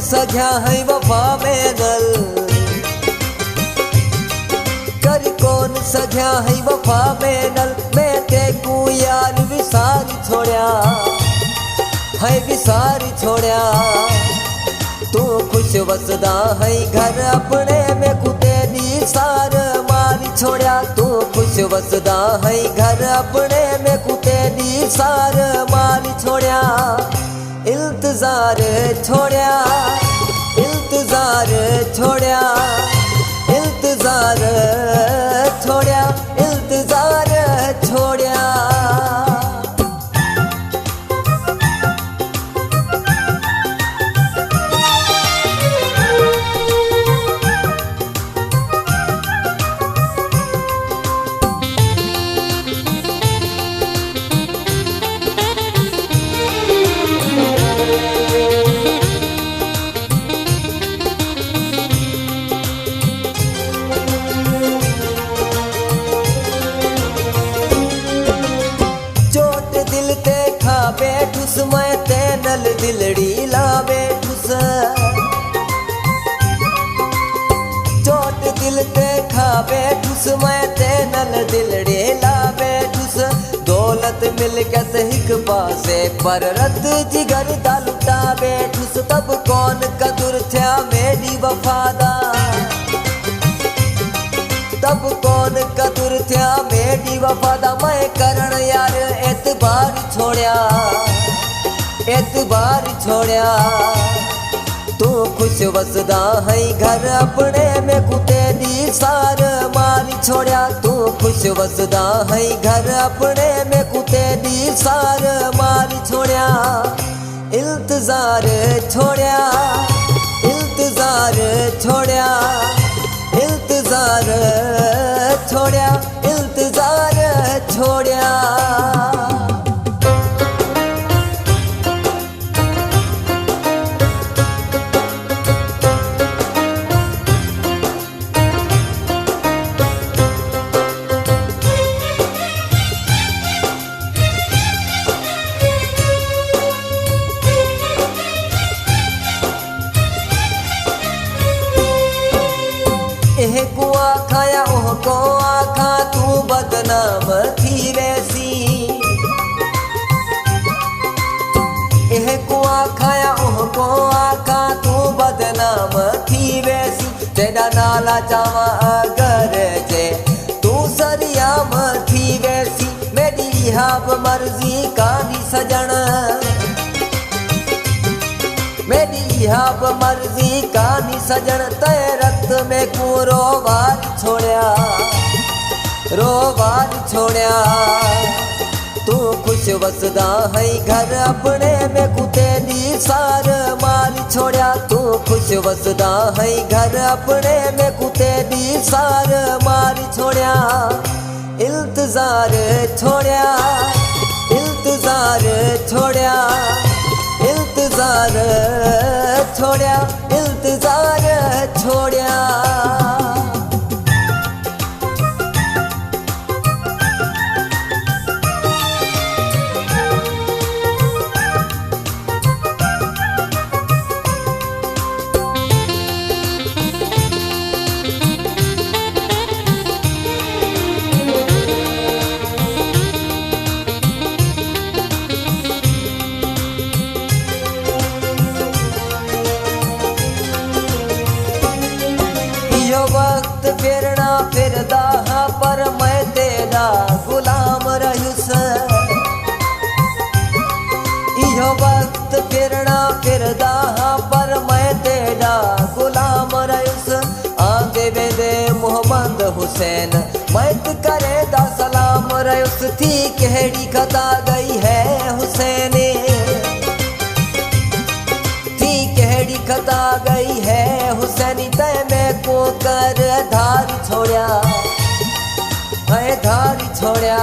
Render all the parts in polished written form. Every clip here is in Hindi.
सघिया है वफा में गल, कर कौन सघिया है वफा में गल। मैं तेकू यार विसारी छोड़िया है, विसारी छोड़िया। तू खुश वसदा है घर अपने में कुते दी सार मारी छोड़िया। तू खुश वसदा है घर अपने में कुते दी सार मारी छोड़िया। इल्तजार छोड़िया, इल्तजार छोड़िया, इल्तजार छोड़िया, इल्तजार छोड़िया। बैठुस मैं तेनल दिलड़ी ला बैठुस, चोट दिल ते खा बैठुस मैं तेनल दिलड़ी ला बैठुस। दौलत मिल के हिक पासे पर रत जिगर दा लुटा बैठुस। तब कौन कदुर थया मेरी वफादा, तब कौन कदुर थया मेरी वफादा। मैं करण यार एतबार छोड़िया, एतबार छोड़िया। तू खुश वसदा है घर अपने में कुते दी सार मारी छोड़िया। तू खुश वसदा है घर अपने में कुते दी सार मारी छोड़िया। इल्तजार छोड़िया, इल्तजार छोड़िया, इल्तजार छोड़िया, इल्तजार छोड़िया। एह को आखाया ओह को आखा तू बदनाम थी वैसी। एह को आखाया ओह को आखा तू बदनाम थी वैसी। तेरा नाला चावा अगर जे तू सरियाम थी वैसी। मेरी हाब मर्जी कानी सजन, मेरी हाब मर्जी कानी सजन। तय रक्त में को रोवार छोड़िया, रोवार छोड़िया। तू खुश वसदा है घर अपने में कुते दी सार मारी छोड़िया। तू खुश वसदा है घर अपने में कुते दी सार मारी छोड़िया। इल्तजार छोड़िया, इल्तजार छोड़िया, इल्तजार छोड़िया, इल्तजार छोड़िया। वक्त फिरना फिरदा पर मैं तेरा गुलाम रहुस। इहो वक्त फिरना फिरदा पर मैं तेरा गुलाम रहुस। आंदे वेदे मोहम्मद हुसैन मैत करे दा सलाम रहुस। थी केड़ी खता गई है हुसैने, थी केड़ी खता गई है हुसैनी। तय में को कर धारी छोड़िया, है धारी छोड़िया।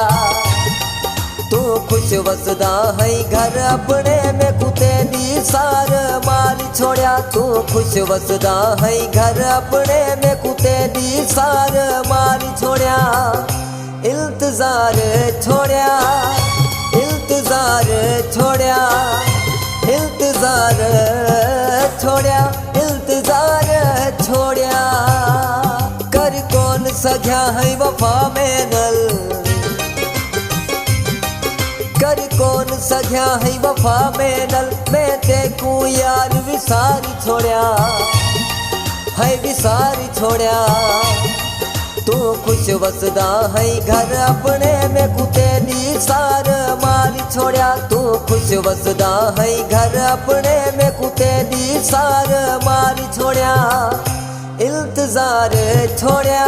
तू खुश वसदा है घर अपने में कुते दी सार मारी छोड़िया। तू खुश वसदा है घर अपने में कुते दी सार मारी छोड़िया। इल्तजार छोड़िया, इल्तजार छोड़िया, इल्तजार छोड़िया, है वफा में नल कर कौन सघिया है वफा में नल मैं तेकू यार विसारी छोड़िया है विसारी छोड़िया तू खुश वसदा है घर अपने में कुते दी सार मारी छोड़िया तू खुश वसदा है घर अपने में कुते दी सार मारी छोड़िया इल्तजार छोड़िया